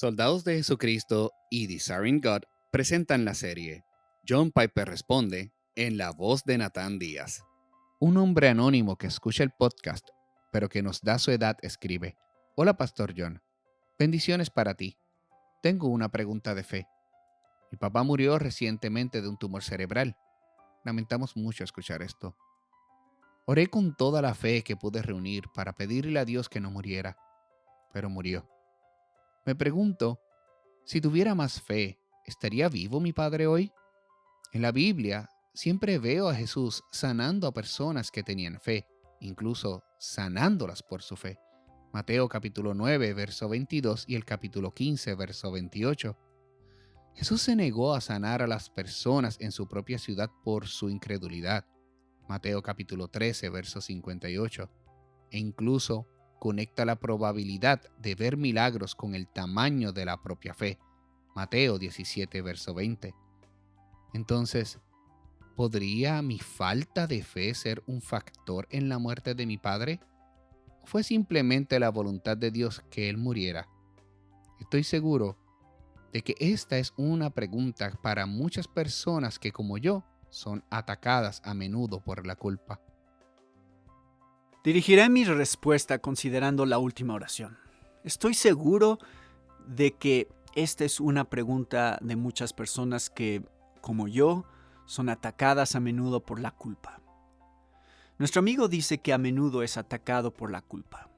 Soldados de Jesucristo y Desiring God presentan la serie John Piper responde en la voz de Natán Díaz. Un hombre anónimo que escucha el podcast, pero que nos da su edad, escribe: Hola, Pastor John. Bendiciones para ti. Tengo una pregunta de fe. Mi papá murió recientemente de un tumor cerebral. Lamentamos mucho escuchar esto. Oré con toda la fe que pude reunir para pedirle a Dios que no muriera, pero murió. Me pregunto, si tuviera más fe, ¿estaría vivo mi padre hoy? En la Biblia siempre veo a Jesús sanando a personas que tenían fe, incluso sanándolas por su fe. Mateo capítulo 9, verso 22 y el capítulo 15, verso 28. Jesús se negó a sanar a las personas en su propia ciudad por su incredulidad. Mateo capítulo 13, verso 58. E incluso conecta la probabilidad de ver milagros con el tamaño de la propia fe. Mateo 17, verso 20. Entonces, ¿podría mi falta de fe ser un factor en la muerte de mi padre? ¿O fue simplemente la voluntad de Dios que él muriera? Estoy seguro de que esta es una pregunta para muchas personas que, como yo, son atacadas a menudo por la culpa. Dirigiré mi respuesta considerando la última oración. Estoy seguro de que esta es una pregunta de muchas personas que, como yo, son atacadas a menudo por la culpa. Nuestro amigo dice que a menudo es atacado por la culpa.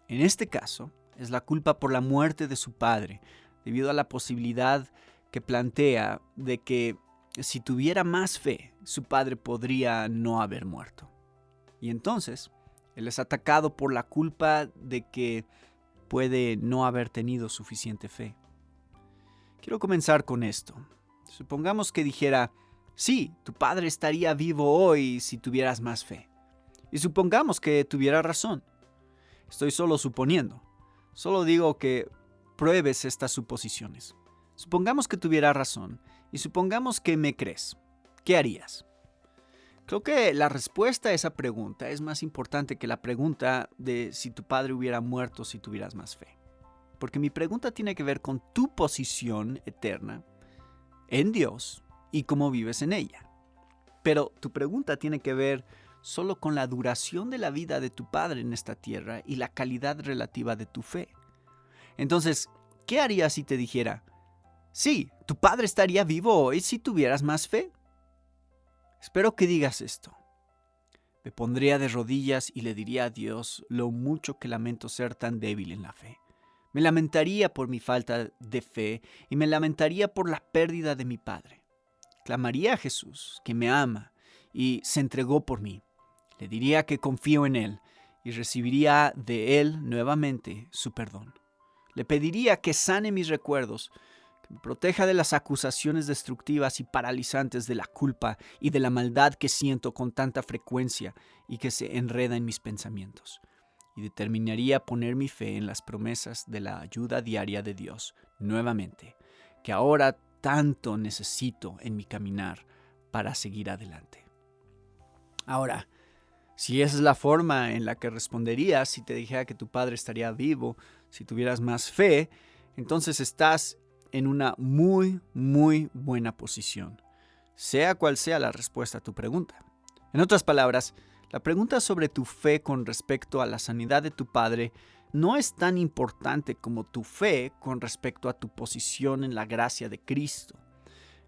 En este caso, es la culpa por la muerte de su padre, debido a la posibilidad que plantea de que si tuviera más fe, su padre podría no haber muerto. Y entonces, él es atacado por la culpa de que puede no haber tenido suficiente fe. Quiero comenzar con esto. Supongamos que dijera: sí, tu padre estaría vivo hoy si tuvieras más fe. Y supongamos que tuviera razón. Estoy solo suponiendo. Solo digo que pruebes estas suposiciones. Supongamos que tuviera razón y supongamos que me crees. ¿Qué harías? Creo que la respuesta a esa pregunta es más importante que la pregunta de si tu padre hubiera muerto si tuvieras más fe. Porque mi pregunta tiene que ver con tu posición eterna en Dios y cómo vives en ella. Pero tu pregunta tiene que ver solo con la duración de la vida de tu padre en esta tierra y la calidad relativa de tu fe. Entonces, ¿qué harías si te dijera: sí, tu padre estaría vivo hoy si tuvieras más fe? Espero que digas esto. Me pondría de rodillas y le diría a Dios lo mucho que lamento ser tan débil en la fe. Me lamentaría por mi falta de fe y me lamentaría por la pérdida de mi padre. Clamaría a Jesús, que me ama y se entregó por mí. Le diría que confío en Él y recibiría de Él nuevamente su perdón. Le pediría que sane mis recuerdos, que me proteja de las acusaciones destructivas y paralizantes de la culpa y de la maldad que siento con tanta frecuencia y que se enreda en mis pensamientos. Y determinaría poner mi fe en las promesas de la ayuda diaria de Dios nuevamente, que ahora tanto necesito en mi caminar para seguir adelante. Ahora, si esa es la forma en la que responderías si te dijera que tu padre estaría vivo, si tuvieras más fe, entonces estás en una muy, muy buena posición, sea cual sea la respuesta a tu pregunta. En otras palabras, la pregunta sobre tu fe con respecto a la sanidad de tu padre no es tan importante como tu fe con respecto a tu posición en la gracia de Cristo.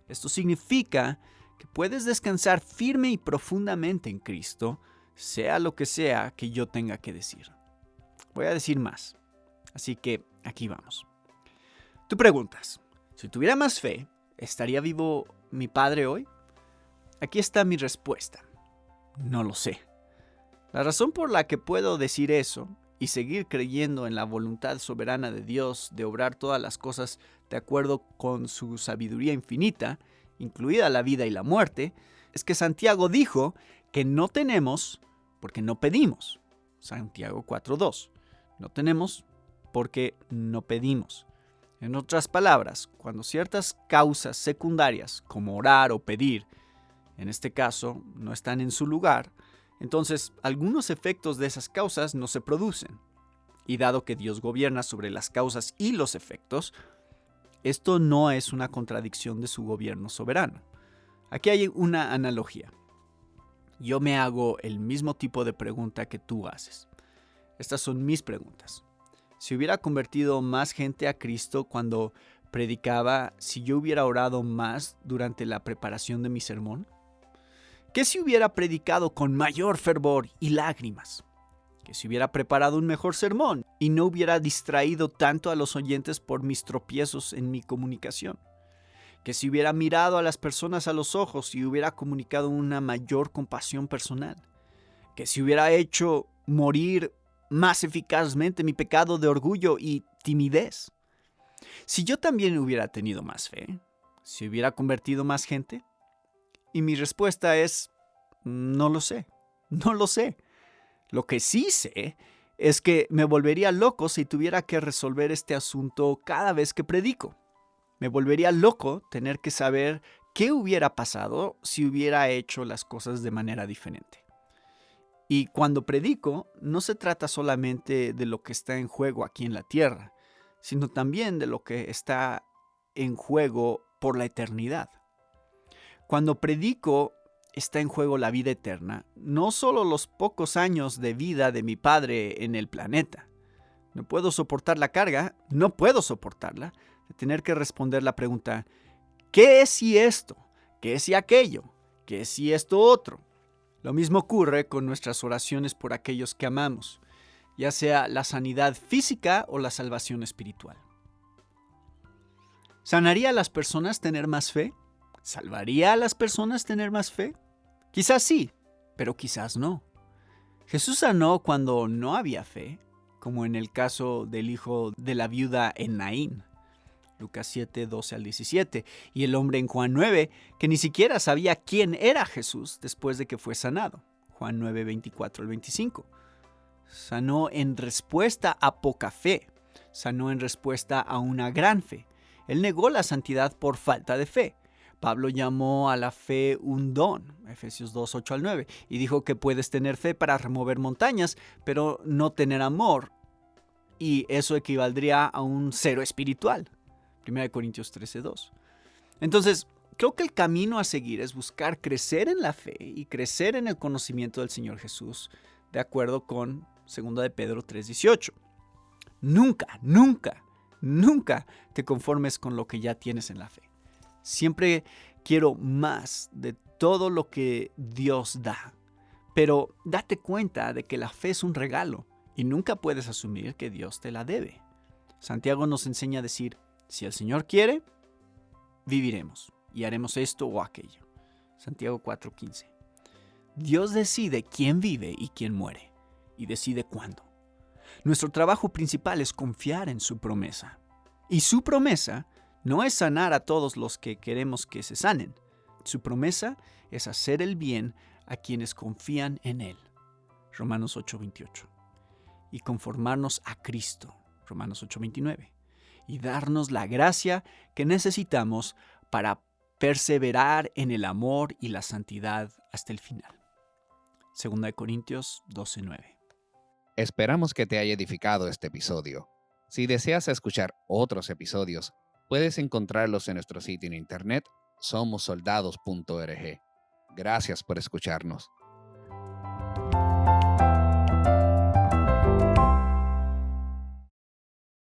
Esto significa que puedes descansar firme y profundamente en Cristo, sea lo que sea que yo tenga que decir. Voy a decir más, así que aquí vamos. Tú preguntas: si tuviera más fe, ¿estaría vivo mi padre hoy? Aquí está mi respuesta: no lo sé. La razón por la que puedo decir eso y seguir creyendo en la voluntad soberana de Dios de obrar todas las cosas de acuerdo con su sabiduría infinita, incluida la vida y la muerte, es que Santiago dijo que no tenemos porque no pedimos. Santiago 4:2. No tenemos porque no pedimos. En otras palabras, cuando ciertas causas secundarias, como orar o pedir, en este caso, no están en su lugar, entonces algunos efectos de esas causas no se producen. Y dado que Dios gobierna sobre las causas y los efectos, esto no es una contradicción de su gobierno soberano. Aquí hay una analogía. Yo me hago el mismo tipo de pregunta que tú haces. Estas son mis preguntas. Si hubiera convertido más gente a Cristo cuando predicaba, si yo hubiera orado más durante la preparación de mi sermón? ¿Qué si hubiera predicado con mayor fervor y lágrimas? ¿Qué si hubiera preparado un mejor sermón y no hubiera distraído tanto a los oyentes por mis tropiezos en mi comunicación? ¿Qué si hubiera mirado a las personas a los ojos y hubiera comunicado una mayor compasión personal? ¿Qué si hubiera hecho morir más eficazmente mi pecado de orgullo y timidez? Si yo también hubiera tenido más fe, si hubiera convertido más gente. Y mi respuesta es, no lo sé, no lo sé. Lo que sí sé es que me volvería loco si tuviera que resolver este asunto cada vez que predico. Me volvería loco tener que saber qué hubiera pasado si hubiera hecho las cosas de manera diferente. Y cuando predico, no se trata solamente de lo que está en juego aquí en la tierra, sino también de lo que está en juego por la eternidad. Cuando predico, está en juego la vida eterna, no solo los pocos años de vida de mi padre en el planeta. No puedo soportar la carga, no puedo soportarla, de tener que responder la pregunta, ¿qué es si esto? ¿Qué es si aquello? ¿Qué es si esto otro? Lo mismo ocurre con nuestras oraciones por aquellos que amamos, ya sea la sanidad física o la salvación espiritual. ¿Sanaría a las personas tener más fe? ¿Salvaría a las personas tener más fe? Quizás sí, pero quizás no. Jesús sanó cuando no había fe, como en el caso del hijo de la viuda en Naín, Lucas 7, 12 al 17, y el hombre en Juan 9, que ni siquiera sabía quién era Jesús después de que fue sanado, Juan 9, 24 al 25. Sanó en respuesta a poca fe, sanó en respuesta a una gran fe. Él negó la santidad por falta de fe. Pablo llamó a la fe un don, Efesios 2, 8 al 9, y dijo que puedes tener fe para remover montañas, pero no tener amor, y eso equivaldría a un cero espiritual, 1 Corintios 13, 2. Entonces, creo que el camino a seguir es buscar crecer en la fe y crecer en el conocimiento del Señor Jesús, de acuerdo con 2 de Pedro 3, 18. Nunca, nunca, nunca te conformes con lo que ya tienes en la fe. Siempre quiero más de todo lo que Dios da. Pero date cuenta de que la fe es un regalo y nunca puedes asumir que Dios te la debe. Santiago nos enseña a decir, si el Señor quiere, viviremos y haremos esto o aquello. Santiago 4:15. Dios decide quién vive y quién muere, y decide cuándo. Nuestro trabajo principal es confiar en su promesa. Y su promesa no es sanar a todos los que queremos que se sanen. Su promesa es hacer el bien a quienes confían en Él. Romanos 8:28. Y conformarnos a Cristo. Romanos 8:29. Y darnos la gracia que necesitamos para perseverar en el amor y la santidad hasta el final. 2 Corintios 12:9. Esperamos que te haya edificado este episodio. Si deseas escuchar otros episodios, puedes encontrarlos en nuestro sitio en internet, somosoldados.org. Gracias por escucharnos.